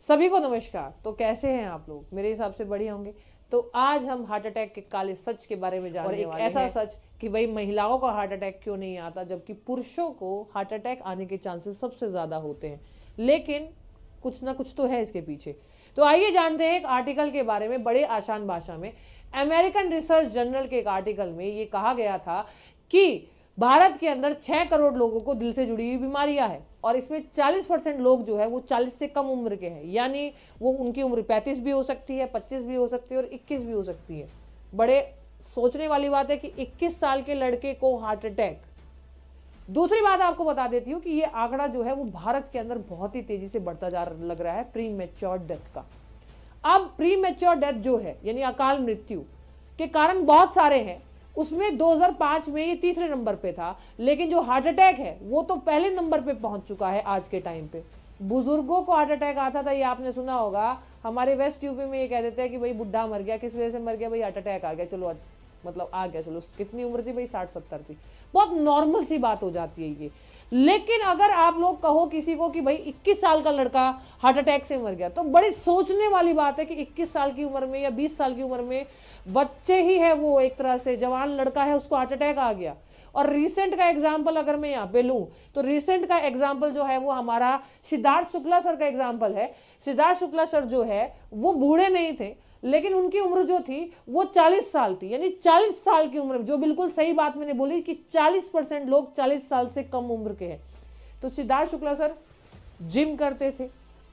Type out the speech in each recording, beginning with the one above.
सभी को नमस्कार। तो कैसे हैं आप लोग? मेरे हिसाब से बढ़िया होंगे। तो आज हम हार्ट अटैक के काले सच के बारे में जानने वाले हैं। ऐसा सच कि भाई महिलाओं को हार्ट अटैक क्यों नहीं आता, जबकि पुरुषों को हार्ट अटैक आने के चांसेस सबसे ज्यादा होते हैं। लेकिन कुछ ना कुछ तो है इसके पीछे। तो आइए जानते हैं एक आर्टिकल के बारे में बड़े आसान भाषा में। अमेरिकन रिसर्च जर्नल के एक आर्टिकल में ये कहा गया था कि भारत के अंदर 6 करोड़ लोगों को दिल से जुड़ी हुई बीमारियां हैं और इसमें 40% लोग जो है वो 40 से कम उम्र के हैं, यानी वो उनकी उम्र 35 भी हो सकती है, 25 भी हो सकती है और 21 भी हो सकती है। बड़े सोचने वाली बात है कि 21 साल के लड़के को हार्ट अटैक। दूसरी बात आपको बता देती हूँ कि ये आंकड़ा जो है वो भारत के अंदर बहुत ही तेजी से बढ़ता जा लग रहा है प्री मैच्योर डेथ का। अब प्री मैच्योर डेथ जो है यानी अकाल मृत्यु के कारण बहुत सारे हैं, उसमें 2005 में ये तीसरे नंबर पे था, लेकिन जो हार्ट अटैक है वो तो पहले नंबर पे पहुंच चुका है आज के टाइम पे। बुजुर्गों को हार्ट अटैक आता था, ये आपने सुना होगा। हमारे वेस्ट यूपी में ये कह देते हैं कि भाई बुढ़ा मर गया, किस वजह से मर गया? भाई हार्ट अटैक आ गया। चलो मतलब आ गया, चलो कितनी उम्र थी भाई? 60-70 थी। बहुत नॉर्मल सी बात हो जाती है ये। लेकिन अगर आप लोग कहो किसी को कि भाई 21 साल का लड़का हार्ट अटैक से मर गया, तो बड़ी सोचने वाली बात है कि 21 साल की उम्र में या 20 साल की उम्र में बच्चे ही है, वो एक तरह से जवान लड़का है, उसको हार्ट अटैक आ गया। और रिसेंट का एग्जाम्पल अगर मैं यहाँ पे लूं तो रिसेंट का एग्जाम्पल जो है वो हमारा सिद्धार्थ शुक्ला सर का एग्जाम्पल है। सिद्धार्थ शुक्ला सर जो है वो बूढ़े नहीं थे, लेकिन उनकी उम्र जो थी वो 40 साल थी, यानी 40 साल की उम्र, जो बिल्कुल सही बात मैंने बोली कि 40% लोग 40 साल से कम उम्र के हैं। तो सिद्धार्थ शुक्ला सर जिम करते थे,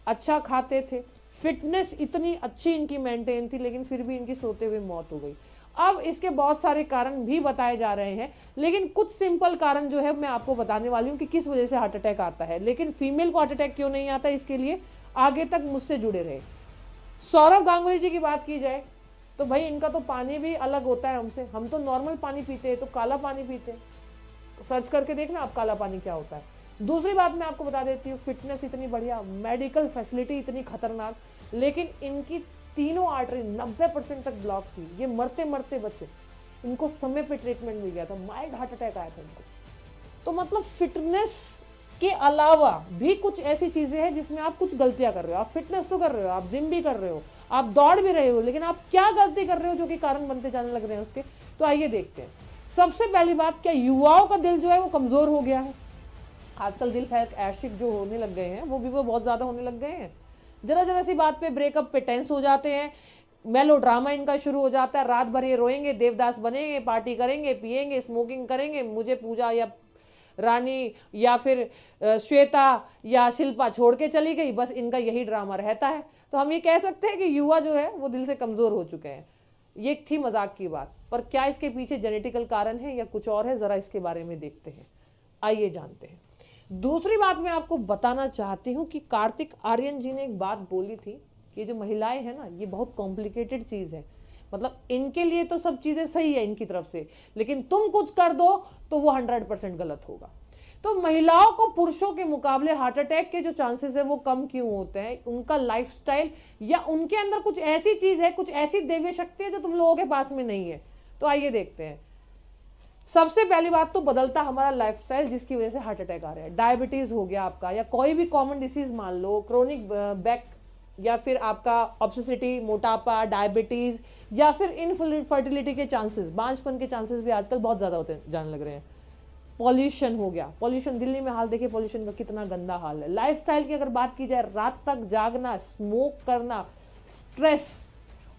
अच्छा खाते थे, फिटनेस इतनी अच्छी इनकी मेंटेन थी, लेकिन फिर भी इनकी सोते हुए मौत हो गई। अब इसके बहुत सारे कारण भी बताए जा रहे हैं, लेकिन कुछ सिंपल कारण जो है मैं आपको बताने वाली हूँ कि किस वजह से हार्ट अटैक आता है। लेकिन फीमेल को हार्ट अटैक क्यों नहीं आता, इसके लिए आगे तक मुझसे जुड़े रहे। सौरव गांगुली जी की बात की जाए तो भाई इनका तो पानी भी अलग होता है हमसे। हम तो नॉर्मल पानी पीते हैं, तो काला पानी पीते हैं। सर्च करके देखना आप काला पानी क्या होता है। दूसरी बात मैं आपको बता देती हूँ, फिटनेस इतनी बढ़िया, मेडिकल फैसिलिटी इतनी खतरनाक, लेकिन इनकी तीनों आर्टरी 90% तक ब्लॉक थी। ये मरते मरते बचे, इनको समय पे ट्रीटमेंट मिल गया था, माइल्ड हार्ट अटैक आया था इनको। तो मतलब फिटनेस के अलावा भी कुछ ऐसी चीजें हैं जिसमें आप कुछ गलतियां कर रहे हो। आप फिटनेस तो कर रहे हो, आप जिम भी कर रहे हो, आप दौड़ भी रहे हो, लेकिन आप क्या गलती कर रहे हो जो कि कारण बनते जाने लग रहे हैं उसके। तो आइए देखते हैं। सबसे पहली बात, क्या युवाओं का दिल जो है वो कमजोर हो गया है? आजकल दिल फैक एशिक जो होने लग गए हैं वो भी वो बहुत ज्यादा होने लग गए हैं। जरा जरा सी बात पे ब्रेकअप पे टेंस हो जाते हैं, मेलो ड्रामा इनका शुरू हो जाता है। रात भर ये रोएंगे, देवदास बनेंगे, पार्टी करेंगे, पिएंगे, स्मोकिंग करेंगे, मुझे पूजा या रानी या फिर श्वेता या शिल्पा छोड़ के चली गई, बस इनका यही ड्रामा रहता है। तो हम ये कह सकते हैं कि युवा जो है वो दिल से कमजोर हो चुके हैं। ये थी मजाक की बात, पर क्या इसके पीछे जेनेटिकल कारण है या कुछ और है, जरा इसके बारे में देखते हैं। आइए जानते हैं। दूसरी बात मैं आपको बताना चाहती हूँ कि कार्तिक आर्यन जी ने एक बात बोली थी कि ये जो महिलाएं हैं ना, ये बहुत कॉम्प्लिकेटेड चीज है। मतलब इनके लिए तो सब चीजें सही है इनकी तरफ से, लेकिन तुम कुछ कर दो तो वो 100% गलत होगा। तो महिलाओं को पुरुषों के मुकाबले हार्ट अटैक के जो चांसेस है वो कम क्यों होते हैं? उनका लाइफस्टाइल या उनके अंदर कुछ ऐसी चीज है, कुछ ऐसी दैवीय शक्ति है जो तुम लोगों के पास में नहीं है। तो आइए देखते हैं। सबसे पहली बात तो बदलता हमारा लाइफस्टाइल, जिसकी वजह से हार्ट अटैक आ रहा है। डायबिटीज हो गया आपका, या कोई भी कॉमन डिसीज मान लो, क्रोनिक बैक, या फिर आपका ऑब्सेसिटी, मोटापा, डायबिटीज, या फिर इनफर्टिलिटी के चांसेस, बांझपन के चांसेस भी आजकल बहुत ज्यादा होते जाने लग रहे हैं। पॉल्यूशन हो गया, पॉल्यूशन, दिल्ली में हाल देखिए पॉल्यूशन का कितना गंदा हाल है। लाइफस्टाइल की अगर बात की जाए, रात तक जागना, स्मोक करना, स्ट्रेस,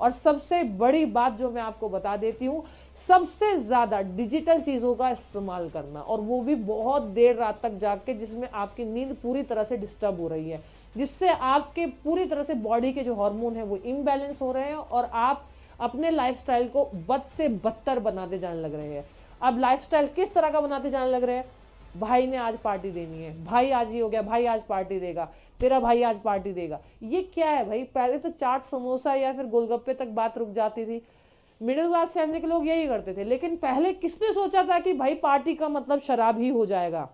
और सबसे बड़ी बात जो मैं आपको बता देती हूँ, सबसे ज्यादा डिजिटल चीजों का इस्तेमाल करना, और वो भी बहुत देर रात तक जाग के, जिसमें आपकी नींद पूरी तरह से डिस्टर्ब हो रही है, जिससे आपके पूरी तरह से बॉडी के जो हार्मोन है वो इम्बैलेंस हो रहे हैं और आप अपने लाइफस्टाइल को बद से बदतर बनाते जाने लग रहे हैं। अब लाइफस्टाइल किस तरह का बनाते जाने लग रहे हैं? भाई ने आज पार्टी देनी है, भाई आज ये हो गया, भाई आज पार्टी देगा, तेरा भाई आज पार्टी देगा। ये क्या है भाई? पहले तो चाट, समोसा या फिर गोलगप्पे तक बात रुक जाती थी। मिडिल क्लास फैमिली के लोग यही करते थे, लेकिन पहले किसने सोचा था कि भाई पार्टी का मतलब शराब ही हो जाएगा?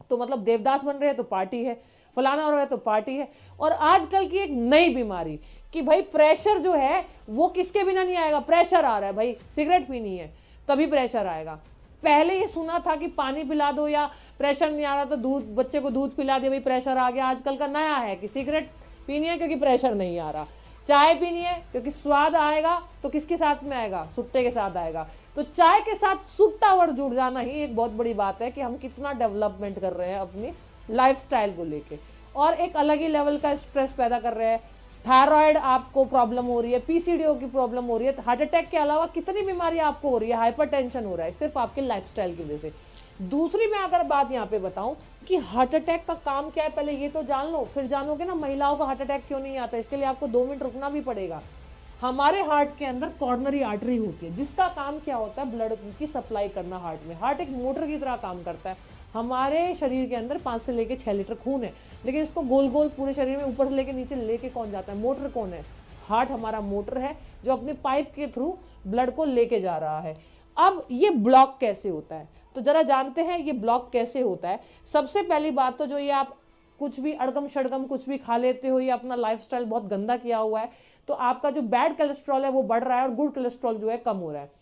तो मतलब देवदास बन रहे हैं तो पार्टी है, फलाना हो रहा है तो पार्टी है। और आजकल की एक नई बीमारी कि भाई प्रेशर जो है वो किसके बिना नहीं आएगा? प्रेशर आ रहा है भाई, सिगरेट पीनी है तभी प्रेशर आएगा। पहले ये सुना था कि पानी पिला दो, या प्रेशर नहीं आ रहा तो दूध, बच्चे को दूध पिला दे, भाई प्रेशर आ गया। आजकल का नया है कि सिगरेट पीनी है क्योंकि प्रेशर नहीं आ रहा, चाय पीनी है क्योंकि स्वाद आएगा, तो किसके साथ में आएगा, सुट्टे के साथ आएगा। तो चाय के साथ सुट्टा वर्ड जुड़ जाना ही एक बहुत बड़ी बात है कि हम कितना डेवलपमेंट कर रहे हैं अपनी लाइफस्टाइल को लेके, और एक अलग ही लेवल का स्ट्रेस पैदा कर रहे हैं। थायराइड आपको प्रॉब्लम हो रही है, पीसीडीओ की प्रॉब्लम हो रही है, हार्ट अटैक के अलावा कितनी बीमारी आपको हो रही है, हाइपरटेंशन हो रहा है, सिर्फ आपके लाइफस्टाइल की वजह से। दूसरी मैं अगर बात यहाँ पे बताऊं कि हार्ट अटैक का काम क्या है, पहले ये तो जान लो, फिर जानोगे ना महिलाओं को हार्ट अटैक क्यों नहीं आता। इसके लिए आपको 2 मिनट रुकना भी पड़ेगा। हमारे हार्ट के अंदर कॉर्नरी आर्टरी होती है, जिसका काम क्या होता है, ब्लड की सप्लाई करना हार्ट में। हार्ट एक मोटर की तरह काम करता है। हमारे शरीर के अंदर 5 से लेके 6 लीटर खून है, लेकिन इसको गोल गोल पूरे शरीर में ऊपर से लेके नीचे लेके कौन जाता है, मोटर कौन है, हार्ट हमारा मोटर है जो अपने पाइप के थ्रू ब्लड को लेके जा रहा है। अब ये ब्लॉक कैसे होता है, तो जरा जानते हैं ये ब्लॉक कैसे होता है। सबसे पहली बात तो जो ये आप कुछ भी अड़गम शड़गम कुछ भी खा लेते हो, या अपना लाइफस्टाइल बहुत गंदा किया हुआ है, तो आपका जो बैड कोलेस्ट्रॉल है वो बढ़ रहा है और गुड कोलेस्ट्रॉल जो है कम हो रहा है।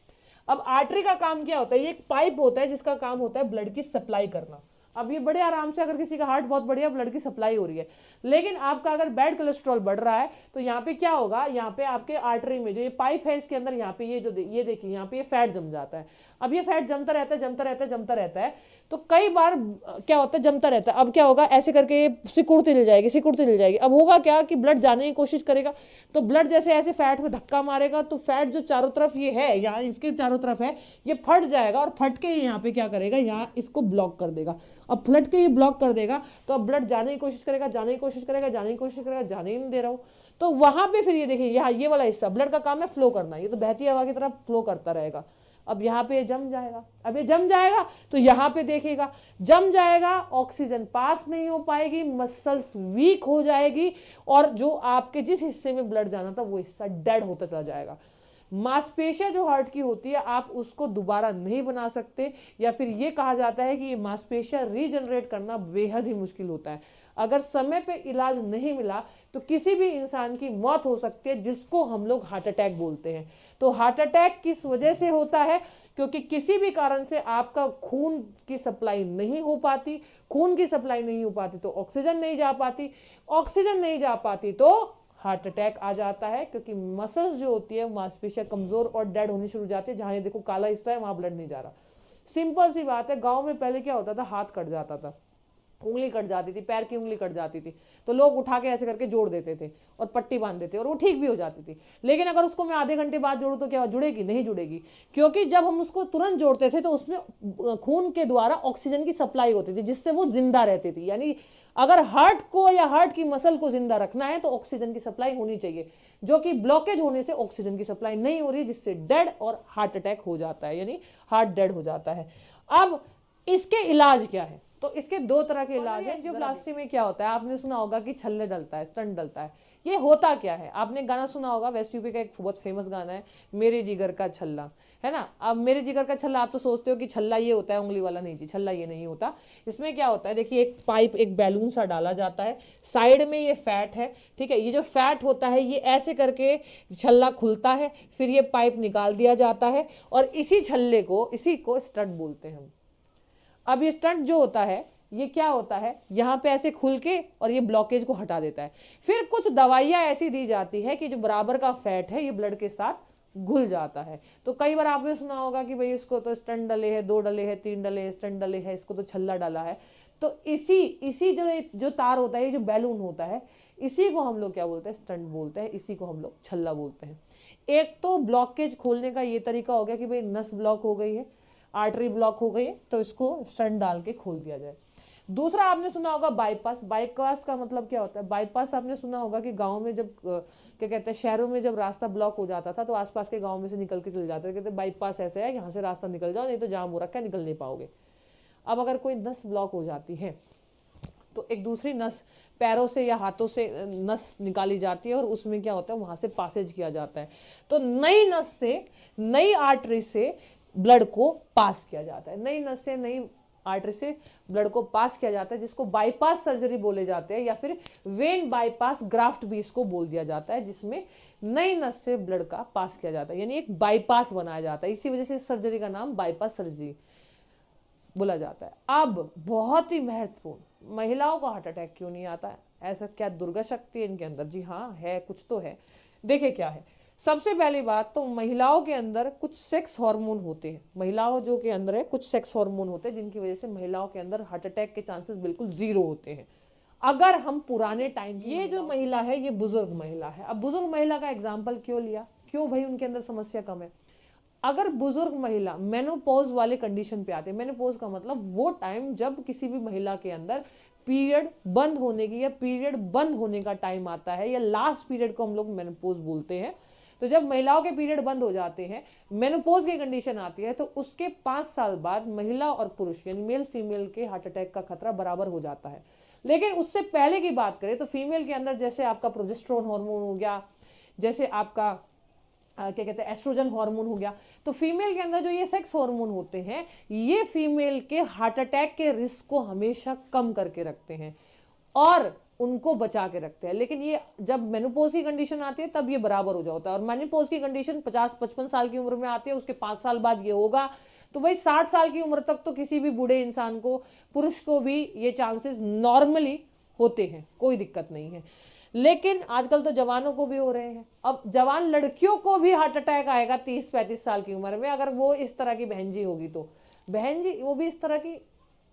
अब आर्टरी का काम क्या होता है, ये एक पाइप होता है जिसका काम होता है ब्लड की सप्लाई करना। अब ये बड़े आराम से, अगर किसी का हार्ट बहुत बढ़िया, ब्लड की सप्लाई हो रही है, लेकिन आपका अगर बैड कोलेस्ट्रॉल बढ़ रहा है तो यहाँ पे क्या होगा, यहाँ पे आपके आर्टरी में जो ये पाइप है इसके अंदर यहाँ पे ये जो ये देखिए यहाँ पे ये फैट जम जाता है। अब ये फैट जमता रहता है जमता रहता है जमता रहता है, तो कई बार क्या होता है, जमता रहता है। अब क्या होगा, ऐसे करके सिकुड़ती चल जाएगी सिकुड़ती चल जाएगी। अब होगा क्या कि ब्लड जाने की कोशिश करेगा, तो ब्लड जैसे ऐसे फैट में धक्का मारेगा, तो फैट जो चारों तरफ ये है, यहाँ इसके चारों तरफ है, ये फट जाएगा, और फट के यहाँ पे क्या करेगा, यहाँ इसको ब्लॉक कर देगा। अब फलट के ये ब्लॉक कर देगा, तो अब ब्लड जाने की कोशिश करेगा जाने की कोशिश करेगा जाने की कोशिश करेगा, जाने ही नहीं दे रहा हूँ। तो वहां पे फिर ये देखिए, यहाँ ये वाला हिस्सा ब्लड का काम है फ्लो करना, ये तो बहती हवा की तरफ फ्लो करता रहेगा। अब यहाँ पे जम जाएगा, अब ये जम जाएगा तो यहाँ पे देखेगा जम जाएगा, ऑक्सीजन पास नहीं हो पाएगी, मसल्स वीक हो जाएगी, और जो आपके जिस हिस्से में ब्लड जाना था वो हिस्सा डेड होता चला जाएगा। मांसपेशियां जो हार्ट की होती है आप उसको दोबारा नहीं बना सकते, या फिर ये कहा जाता है कि ये मांसपेशियां रीजनरेट करना बेहद ही मुश्किल होता है। अगर समय पे इलाज नहीं मिला तो किसी भी इंसान की मौत हो सकती है, जिसको हम लोग हार्ट अटैक बोलते हैं। तो हार्ट अटैक किस वजह से होता है, क्योंकि किसी भी कारण से आपका खून की सप्लाई नहीं हो पाती, खून की सप्लाई नहीं हो पाती तो ऑक्सीजन नहीं जा पाती, ऑक्सीजन नहीं जा पाती तो हार्ट अटैक आ जाता है, क्योंकि मसल्स जो होती है मांसपेशियां कमजोर और डेड होनी शुरू हो जाती है। जहां ये देखो काला हिस्सा है वहां ब्लड नहीं जा रहा। सिंपल सी बात है, गांव में पहले क्या होता था, हाथ कट जाता था, उंगली कट जाती थी, पैर की उंगली कट जाती थी, तो लोग उठा के ऐसे करके जोड़ देते थे और पट्टी बांध देते और वो ठीक भी हो जाती थी। लेकिन अगर उसको मैं आधे घंटे बाद जोड़ूं तो क्या जुड़ेगी, नहीं जुड़ेगी, क्योंकि जब हम उसको तुरंत जोड़ते थे तो उसमें खून के द्वारा ऑक्सीजन की सप्लाई होती थी, जिससे वो जिंदा रहती थी। यानी अगर हार्ट को या हार्ट की मसल को जिंदा रखना है तो ऑक्सीजन की सप्लाई होनी चाहिए, जो कि ब्लॉकेज होने से ऑक्सीजन की सप्लाई नहीं हो रही, जिससे डेड और हार्ट अटैक हो जाता है, यानी हार्ट डेड हो जाता है। अब इसके इलाज क्या है, तो इसके 2 तरह के इलाज हैं। एंजियोप्लास्टी में क्या होता है, आपने सुना होगा कि छल्ले डलता है, स्टंट डलता है। ये होता क्या है, आपने गाना सुना होगा, वेस्ट यूपी का एक बहुत फेमस गाना है, मेरे जिगर का छल्ला, है ना। अब मेरे जिगर का छल्ला, आप तो सोचते हो कि छल्ला ये होता है उंगली वाला, नहीं जी, छल्ला ये नहीं होता। इसमें क्या होता है, देखिए एक पाइप, एक बैलून सा डाला जाता है, साइड में ये फैट है, ठीक है। ये जो फैट होता है ये ऐसे करके छल्ला खुलता है, फिर ये पाइप निकाल दिया जाता है, और इसी छल्ले को, इसी को स्टंट बोलते हैं हम। अब ये स्टंट जो होता है ये क्या होता है, यहाँ पे ऐसे खुल के और ये ब्लॉकेज को हटा देता है। फिर कुछ दवाइयाँ ऐसी दी जाती है कि जो बराबर का फैट है ये ब्लड के साथ घुल जाता है। तो कई बार आपने सुना होगा कि भाई इसको तो स्टंट डले है, 2 डले हैं, 3 डले हैं, स्टंट डले हैं, इसको तो छल्ला डाला है। तो इसी जो तार होता है, ये जो बैलून होता है, इसी को हम लोग क्या बोलते हैं, स्टंट बोलते हैं, इसी को हम लोग छल्ला बोलते हैं। एक तो ब्लॉकेज खोलने का ये तरीका हो गया कि भाई नस ब्लॉक हो गई है, आर्टरी ब्लॉक हो गई है, तो इसको स्टंट डाल के खोल दिया जाए। दूसरा आपने सुना होगा बाईपास। बाईपास का मतलब क्या होता है, बाईपास आपने सुना होगा कि गांव में जब क्या कहते हैं, शहरों में जब रास्ता ब्लॉक हो जाता था तो आसपास के गांव में से निकल के चले जाते थे, कहते बाईपास ऐसे है, यहाँ से रास्ता निकल जाओ, नहीं तो जाम हो रखा है, निकल नहीं पाओगे। अब अगर कोई नस ब्लॉक हो जाती है तो एक दूसरी नस पैरों से या हाथों से नस निकाली जाती है, और उसमें क्या होता है, वहां से पासेज किया जाता है। तो नई नस से, नई आर्टरी से ब्लड को पास किया जाता है, नई नस से नई आर्टरी से ब्लड को पास किया जाता है, जिसको बाईपास सर्जरी बोले जाते हैं, या फिर वेन बाईपास ग्राफ्ट भी इसको बोल दिया जाता है, जिसमें नई नस से ब्लड का पास किया जाता है, यानी एक बाईपास बनाया जाता है। इसी वजह से इस सर्जरी का नाम बाईपास सर्जरी बोला जाता है। अब बहुत ही महत्वपूर्ण, महिलाओं को हार्ट अटैक क्यों नहीं आता है, ऐसा क्या दुर्गा शक्ति है इनके अंदर? जी हाँ है, कुछ तो है। देखिए क्या है, सबसे पहली बात तो महिलाओं के अंदर कुछ सेक्स हार्मोन होते हैं, महिलाओं जो के अंदर है कुछ सेक्स हार्मोन होते हैं जिनकी वजह से महिलाओं के अंदर हार्ट अटैक के चांसेस बिल्कुल जीरो होते हैं। अगर हम पुराने टाइम, ये जो महिला है ये बुजुर्ग महिला है, अब बुजुर्ग महिला का एग्जाम्पल क्यों लिया, क्यों भाई उनके अंदर समस्या कम है? अगर बुजुर्ग महिला मेनोपॉज वाले कंडीशन पे आते हैं, मेनोपॉज का मतलब वो टाइम जब किसी भी महिला के अंदर पीरियड बंद होने की या पीरियड बंद होने का टाइम आता है, या लास्ट पीरियड को हम लोग मेनोपॉज बोलते हैं। तो जब महिलाओं के पीरियड बंद हो जाते हैं, मेनोपॉज की कंडीशन आती है, तो उसके 5 साल बाद महिला और पुरुष यानी मेल फीमेल के हार्ट अटैक का खतरा बराबर हो जाता है। लेकिन उससे पहले की बात करें तो फीमेल के अंदर जैसे आपका प्रोजेस्टेरोन हार्मोन हो गया, जैसे आपका क्या कहते हैं एस्ट्रोजन हार्मोन हो गया, तो फीमेल के अंदर जो ये सेक्स हार्मोन होते हैं ये फीमेल के हार्ट अटैक के रिस्क को हमेशा कम करके रखते हैं और उनको बचा के रखते हैं। लेकिन ये जब मेनोपॉज की कंडीशन आती है तब ये बराबर हो जाता है, और मेनोपॉज की कंडीशन 50-55 साल की उम्र में आती है, उसके 5 साल बाद ये होगा। तो भाई 60 साल की उम्र तक तो किसी भी बूढ़े इंसान को, पुरुष को भी ये चांसेस नॉर्मली होते हैं, कोई दिक्कत नहीं है। लेकिन आजकल तो जवानों को भी हो रहे हैं, अब जवान लड़कियों को भी हार्ट अटैक आएगा 30-35 साल की उम्र में, अगर वो इस तरह की बहन जी होगी तो। बहन जी वो भी इस तरह की,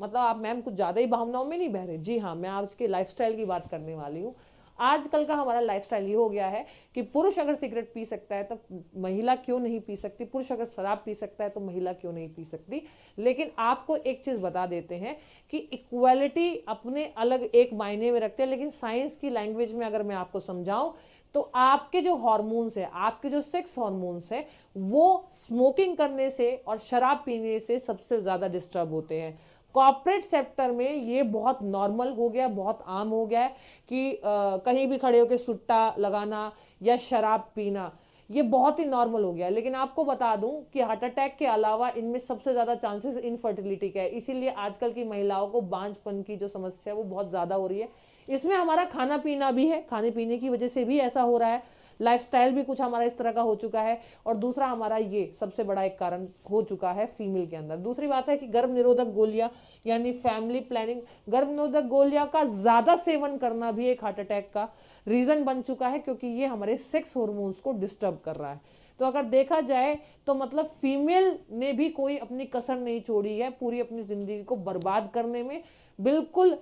मतलब आप मैम कुछ ज्यादा ही भावनाओं में नहीं बह रहे? जी हाँ, मैं आज के लाइफस्टाइल की बात करने वाली हूँ। आजकल का हमारा लाइफस्टाइल ये हो गया है कि पुरुष अगर सिगरेट पी सकता है तो महिला क्यों नहीं पी सकती, पुरुष अगर शराब पी सकता है तो महिला क्यों नहीं पी सकती। लेकिन आपको एक चीज बता देते हैं कि इक्वालिटी अपने अलग एक मायने में रखते हैं, लेकिन साइंस की लैंग्वेज में अगर मैं आपको समझाऊं तो आपके जो हार्मोन्स है, आपके जो सेक्स हार्मोन्स है, वो स्मोकिंग करने से और शराब पीने से सबसे ज्यादा डिस्टर्ब होते हैं। कॉर्पोरेट सेक्टर में ये बहुत नॉर्मल हो गया, बहुत आम हो गया है कि कहीं भी खड़े होकर सुट्टा लगाना या शराब पीना, ये बहुत ही नॉर्मल हो गया है। लेकिन आपको बता दूं कि हार्ट अटैक के अलावा इनमें सबसे ज्यादा चांसेस इनफर्टिलिटी का है, इसीलिए आजकल की महिलाओं को बांझपन की जो समस्या है वो बहुत ज्यादा हो रही है। इसमें हमारा खाना पीना भी है, खाने पीने की वजह से भी ऐसा हो रहा है, लाइफस्टाइल भी कुछ हमारा इस तरह का हो चुका है, और दूसरा हमारा ये सबसे बड़ा एक कारण हो चुका है फीमेल के अंदर। दूसरी बात है कि गर्भ निरोधक गोलियां यानी फैमिली प्लानिंग, गर्भ निरोधक गोलियां का ज्यादा सेवन करना भी एक हार्ट अटैक का रीजन बन चुका है, क्योंकि ये हमारे सेक्स हार्मोन्स को डिस्टर्ब कर रहा है। तो अगर देखा जाए तो मतलब फीमेल ने भी कोई अपनी कसर नहीं छोड़ी है पूरी अपनी जिंदगी को बर्बाद करने में। बिल्कुल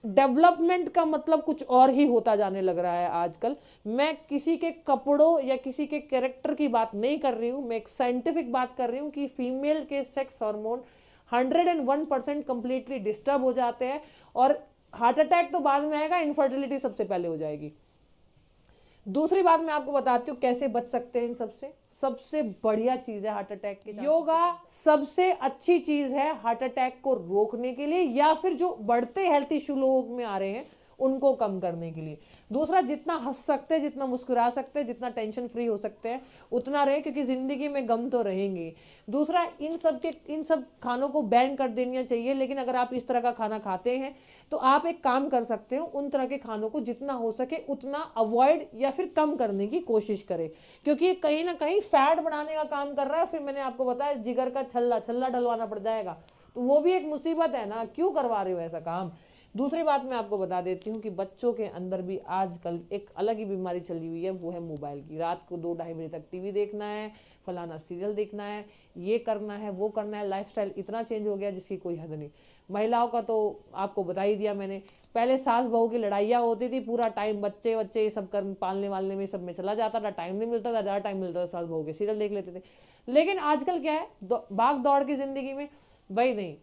डेवलपमेंट का मतलब कुछ और ही होता जाने लग रहा है आजकल। मैं किसी के कपड़ों या किसी के कैरेक्टर की बात नहीं कर रही हूं, मैं एक साइंटिफिक बात कर रही हूं कि फीमेल के सेक्स हार्मोन 101% कंप्लीटली डिस्टर्ब हो जाते हैं, और हार्ट अटैक तो बाद में आएगा, इनफर्टिलिटी सबसे पहले हो जाएगी। दूसरी बात मैं आपको बताती हूँ कैसे बच सकते हैं इन सबसे। सबसे बढ़िया चीज है हार्ट अटैक के, योगा सबसे अच्छी चीज है हार्ट अटैक को रोकने के लिए, या फिर जो बढ़ते हेल्थ इशू लोगों में आ रहे हैं उनको कम करने के लिए। दूसरा, जितना हंस सकते हैं, जितना मुस्कुरा सकते हैं, जितना टेंशन फ्री हो सकते हैं उतना रहे, क्योंकि जिंदगी में गम तो रहेंगे। दूसरा, इन सब खानों को बैन कर देना चाहिए। लेकिन अगर आप इस तरह का खाना खाते हैं तो आप एक काम कर सकते हो, उन तरह के खानों को जितना हो सके उतना अवॉइड या फिर कम करने की कोशिश करें, क्योंकि ये कहीं ना कहीं फैट बढ़ाने का काम कर रहा है। फिर मैंने आपको बताया जिगर का छल्ला डलवाना पड़ जाएगा, तो वो भी एक मुसीबत है ना, क्यों करवा रहे हो ऐसा काम। दूसरी बात मैं आपको बता देती हूँ कि बच्चों के अंदर भी आजकल एक अलग ही बीमारी चली हुई है, वो है मोबाइल की। रात को 2-2:30 बजे तक टीवी देखना है, फलाना सीरियल देखना है, ये करना है, वो करना है। लाइफस्टाइल इतना चेंज हो गया जिसकी कोई हद नहीं। महिलाओं का तो आपको बता ही दिया मैंने, पहले सास बहू की लड़ाइयाँ होती थी, पूरा टाइम बच्चे ये सब कर पालने वालने में सब में चला जाता था, टाइम नहीं मिलता था, ज़्यादा टाइम मिलता था सास बहू के सीरियल देख लेते थे। लेकिन आजकल क्या है, भाग दौड़ की जिंदगी में भाई नहीं,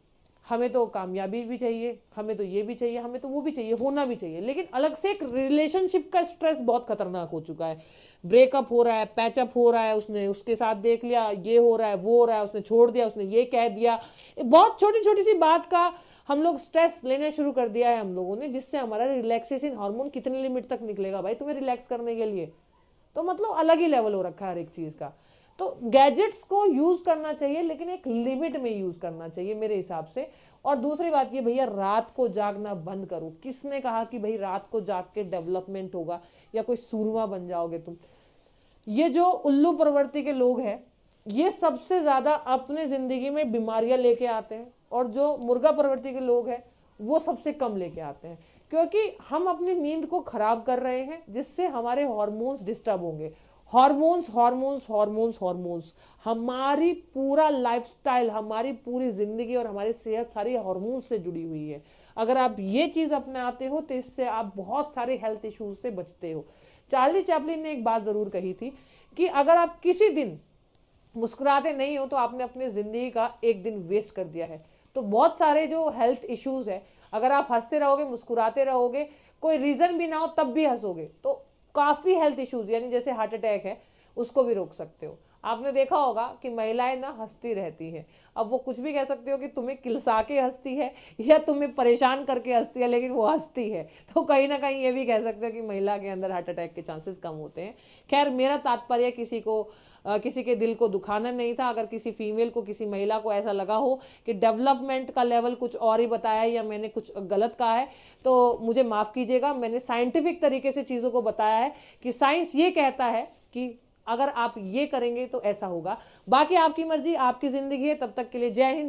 हमें तो कामयाबी भी चाहिए, हमें तो ये भी चाहिए, हमें तो वो भी चाहिए, होना भी चाहिए। लेकिन अलग से एक रिलेशनशिप का स्ट्रेस बहुत खतरनाक हो चुका है। ब्रेकअप हो रहा है, पैचअप हो रहा है, उसने उसके साथ देख लिया, ये हो रहा है, वो हो रहा है, उसने छोड़ दिया, उसने ये कह दिया, बहुत छोटी छोटी सी बात का हम लोग स्ट्रेस लेना शुरू कर दिया है हम लोगों ने, जिससे हमारा रिलैक्सेशन हार्मोन कितनी लिमिट तक निकलेगा भाई तुम्हें रिलैक्स करने के लिए। तो मतलब अलग ही लेवल हो रखा है हर एक चीज का। तो गैजेट्स को यूज करना चाहिए, लेकिन एक लिमिट में यूज करना चाहिए मेरे हिसाब से। और दूसरी बात ये, भैया रात को जागना बंद करो। किसने कहा कि भाई रात को जाग के डेवलपमेंट होगा या कोई सूरमा बन जाओगे तुम। ये जो उल्लू प्रवृत्ति के लोग हैं ये सबसे ज्यादा अपने जिंदगी में बीमारियां लेके आते हैं, और जो मुर्गा प्रवृत्ति के लोग हैं वो सबसे कम लेके आते हैं। क्योंकि हम अपनी नींद को खराब कर रहे हैं, जिससे हमारे हार्मोन्स डिस्टर्ब होंगे। हार्मोन्स हार्मोन्स हार्मोन्स हार्मोन्स, हमारी पूरा लाइफस्टाइल, हमारी पूरी जिंदगी और हमारी सेहत सारी हार्मोन्स से जुड़ी हुई है। अगर आप ये चीज अपनाते हो तो इससे आप बहुत सारे हेल्थ इश्यूज से बचते हो। चार्ली चैपलिन ने एक बात जरूर कही थी कि अगर आप किसी दिन मुस्कुराते नहीं हो तो आपने अपनी जिंदगी का एक दिन वेस्ट कर दिया है। तो बहुत सारे जो हेल्थ इश्यूज है, अगर आप हंसते रहोगे, मुस्कुराते रहोगे, कोई रीजन भी ना हो तब भी हंसोगे, तो काफी हेल्थ इश्यूज यानी जैसे हार्ट अटैक है उसको भी रोक सकते हो। आपने देखा होगा कि महिलाएं ना हंसती रहती हैं। अब वो कुछ भी कह सकते हो कि तुम्हें किलसा के हंसती है या तुम्हें परेशान करके हंसती है, लेकिन वो हंसती है। तो कहीं ना कहीं ये भी कह सकते हो कि महिला के अंदर हार्ट अटैक के चांसेस कम होते हैं। खैर, मेरा तात्पर्य किसी के दिल को दुखाना नहीं था। अगर किसी फीमेल को, किसी महिला को ऐसा लगा हो कि डेवलपमेंट का लेवल कुछ और ही बताया है या मैंने कुछ गलत कहा है, तो मुझे माफ कीजिएगा। मैंने साइंटिफिक तरीके से चीजों को बताया है कि साइंस ये कहता है कि अगर आप ये करेंगे तो ऐसा होगा। बाकी आपकी मर्जी, आपकी जिंदगी है। तब तक के लिए जय हिंद।